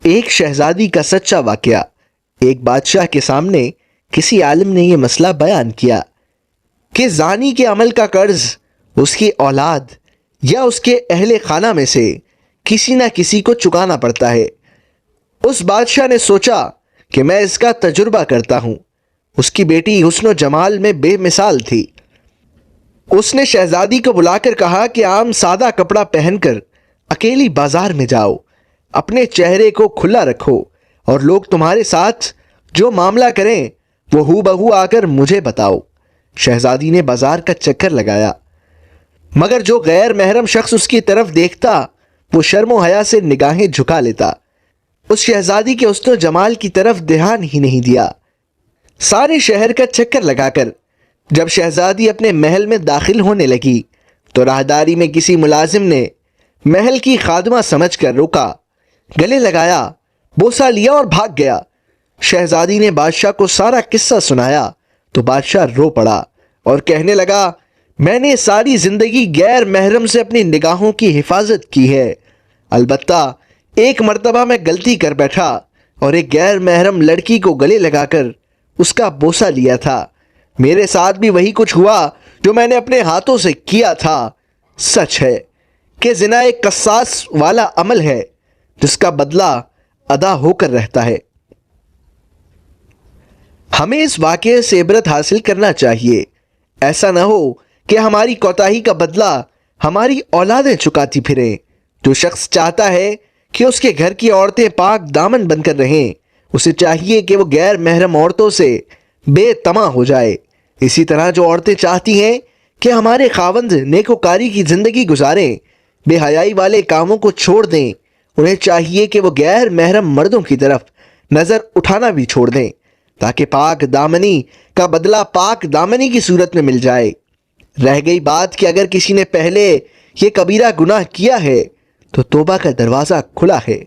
ایک شہزادی کا سچا واقعہ۔ ایک بادشاہ کے سامنے کسی عالم نے یہ مسئلہ بیان کیا کہ زانی کے عمل کا قرض اس کی اولاد یا اس کے اہل خانہ میں سے کسی نہ کسی کو چکانا پڑتا ہے۔ اس بادشاہ نے سوچا کہ میں اس کا تجربہ کرتا ہوں۔ اس کی بیٹی حسن و جمال میں بے مثال تھی۔ اس نے شہزادی کو بلا کر کہا کہ عام سادہ کپڑا پہن کر اکیلی بازار میں جاؤ، اپنے چہرے کو کھلا رکھو اور لوگ تمہارے ساتھ جو معاملہ کریں وہ ہو بہو آ کر مجھے بتاؤ۔ شہزادی نے بازار کا چکر لگایا، مگر جو غیر محرم شخص اس کی طرف دیکھتا وہ شرم و حیا سے نگاہیں جھکا لیتا۔ اس شہزادی کے حسن و جمال کی طرف دھیان ہی نہیں دیا۔ سارے شہر کا چکر لگا کر جب شہزادی اپنے محل میں داخل ہونے لگی تو راہداری میں کسی ملازم نے محل کی خادمہ سمجھ کر روکا، گلے لگایا، بوسہ لیا اور بھاگ گیا۔ شہزادی نے بادشاہ کو سارا قصہ سنایا تو بادشاہ رو پڑا اور کہنے لگا، میں نے ساری زندگی غیر محرم سے اپنی نگاہوں کی حفاظت کی ہے، البتہ ایک مرتبہ میں غلطی کر بیٹھا اور ایک غیر محرم لڑکی کو گلے لگا کر اس کا بوسہ لیا تھا۔ میرے ساتھ بھی وہی کچھ ہوا جو میں نے اپنے ہاتھوں سے کیا تھا۔ سچ ہے کہ زنا ایک قصاص والا عمل ہے جس کا بدلہ ادا ہو کر رہتا ہے۔ ہمیں اس واقعے سے عبرت حاصل کرنا چاہیے۔ ایسا نہ ہو کہ ہماری کوتاہی کا بدلہ ہماری اولادیں چکاتی پھریں۔ جو شخص چاہتا ہے کہ اس کے گھر کی عورتیں پاک دامن بن کر رہیں، اسے چاہیے کہ وہ غیر محرم عورتوں سے بے طمع ہو جائے۔ اسی طرح جو عورتیں چاہتی ہیں کہ ہمارے خاوند نیکوکاری کی زندگی گزاریں، بے حیائی والے کاموں کو چھوڑ دیں، انہیں چاہیے کہ وہ غیر محرم مردوں کی طرف نظر اٹھانا بھی چھوڑ دیں تاکہ پاک دامنی کا بدلہ پاک دامنی کی صورت میں مل جائے۔ رہ گئی بات کہ اگر کسی نے پہلے یہ کبیرہ گناہ کیا ہے تو توبہ کا دروازہ کھلا ہے۔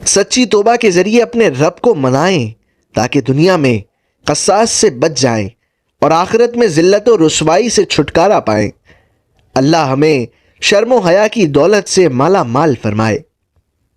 سچی توبہ کے ذریعے اپنے رب کو منائیں تاکہ دنیا میں قصاص سے بچ جائیں اور آخرت میں ذلت و رسوائی سے چھٹکارا پائیں۔ اللہ ہمیں شرم و حیا کی دولت سے مالا مال فرمائے۔